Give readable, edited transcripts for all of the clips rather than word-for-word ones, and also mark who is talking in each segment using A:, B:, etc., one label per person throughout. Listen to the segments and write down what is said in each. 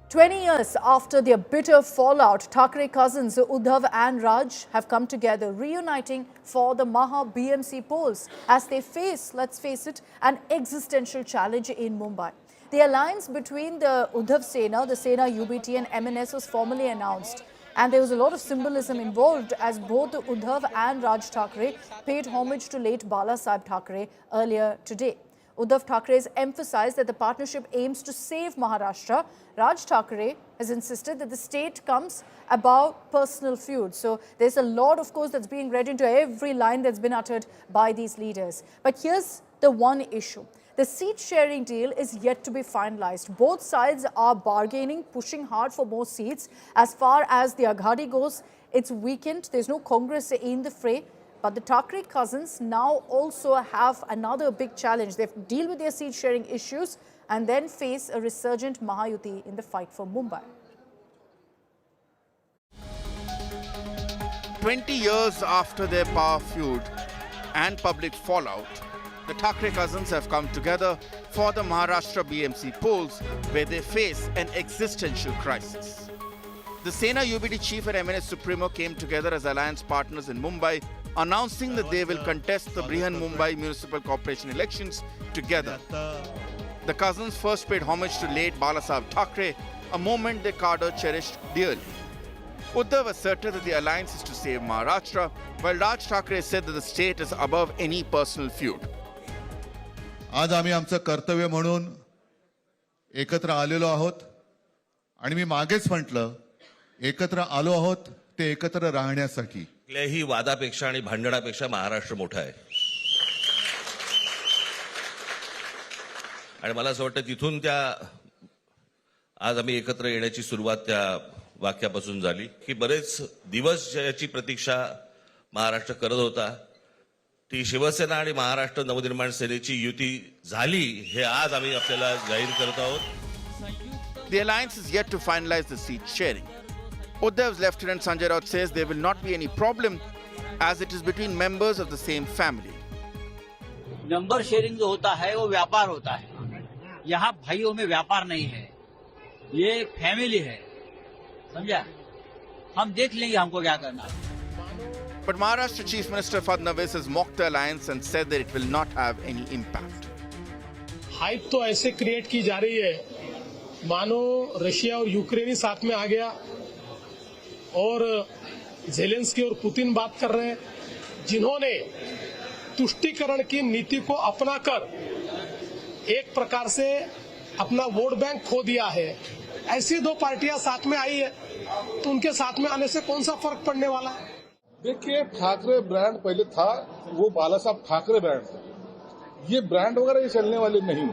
A: 20 years after their bitter fallout, Thackeray cousins Uddhav and Raj have come together, reuniting for the Maha BMC polls as they face, let's face it, an existential challenge in Mumbai. The alliance between the Uddhav Sena, the Sena UBT and MNS was formally announced. And there was a lot of symbolism involved as both Uddhav and Raj Thackeray paid homage to late Bala Saheb Thackeray earlier today. Uddhav Thackeray has emphasized that the partnership aims to save Maharashtra. Raj Thackeray has insisted that the state comes above personal feud. So there's a lot, of course, that's being read into every line that's been uttered by these leaders. But here's the one issue. The seat-sharing deal is yet to be finalized. Both sides are bargaining, pushing hard for more seats. As far as the Aghadi goes, it's weakened. There's no Congress in the fray. But the Thackeray cousins now also have another big challenge. They have to deal with their seat-sharing issues and then face a resurgent Mahayuti in the fight for Mumbai.
B: 20 years after their power feud and public fallout, the Thackeray cousins have come together for the Maharashtra BMC polls, where they face an existential crisis. The Sena UBT chief and MNS Supremo came together as alliance partners in Mumbai, announcing that they will contest the Brihan Mumbai Municipal Corporation elections together. The cousins first paid homage to late Bala Saheb Thackeray, a moment their cadre cherished dearly. Uddhav asserted that the alliance is to save Maharashtra, while Raj Thackeray said that the state is above any personal feud.
C: आज आम्ही आमचं कर्तव्य म्हणून एकत्र आलेलो आहोत आणि मी मागेच म्हटलं एकत्र आलो आहोत ते एकत्र राहण्यासाठी.
D: कुठल्याही वादापेक्षा आणि भांडणापेक्षा महाराष्ट्र मोठा आहे आणि मला असं वाटतं तिथून त्या आज आम्ही एकत्र येण्याची सुरुवात त्या वाक्यापासून झाली की बरेच दिवस ज्याची प्रतीक्षा महाराष्ट्र करत होता ती शिवसेना आणि महाराष्ट्र नवनिर्माण सेनेची युती झाली हे आज आम्ही आपल्याला जाहीर करत आहोत.
B: The alliance is yet to finalize the seat sharing. Uddhav's Lieutenant Sanjay Raut says there will not be any problem as it is between members of the same family.
E: Number sharing जो होता है वो व्यापार होता है. यहाँ भाइयों में व्यापार नहीं है, ये एक फैमिली है, समझा. हम देख लेंगे हमको क्या करना है.
B: But Maharashtra Chief Minister Fadnavis has mocked the alliance and said that it will not have any impact.
F: Hype तो ऐसे क्रिएट की जा रही है मानो रशिया और यूक्रेन ही साथ में आ गया और ज़ेलेंस्की और पुतिन बात कर रहे हैं, जिन्होंने तुष्टीकरण की नीति को अपनाकर एक प्रकार से अपना वोट बैंक खो दिया है. ऐसी दो पार्टियां साथ में आई है तो उनके साथ में आने से कौन सा फर्क पड़ने वाला है.
G: देखिए, ठाकरे ब्रांड पहले था, वो बाला साहब ठाकरे ब्रांड था. ये ब्रांड वगैरह ये चलने वाले नहीं.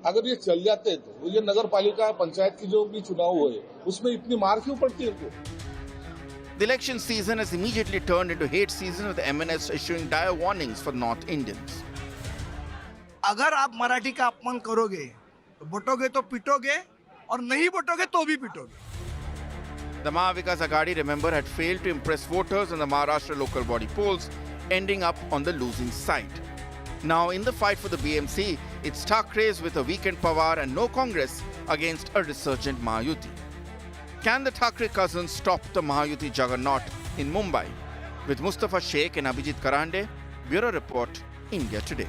G: अगर ये चल जाते तो ये नगर पालिका पंचायत की जो भी चुनाव हुए उसमें इतनी मार क्यों पड़ती है इनको.
B: The election season has immediately turned into hate season, with the MNS issuing dire warnings for North Indians.
H: अगर आप मराठी का अपमान करोगे तो बटोगे तो पिटोगे और नहीं बटोगे तो भी पिटोगे.
B: The Mahavikas Aghadi, remember, had failed to impress voters in the Maharashtra local body polls, ending up on the losing side. Now, in the fight for the BMC, it's Thackerays with a weakened Pawar and no Congress against a resurgent Mahayuti. Can the Thackeray cousins stop the Mahayuti juggernaut in Mumbai? With Mustafa Sheikh and Abhijit Karande, Bureau Report, India Today.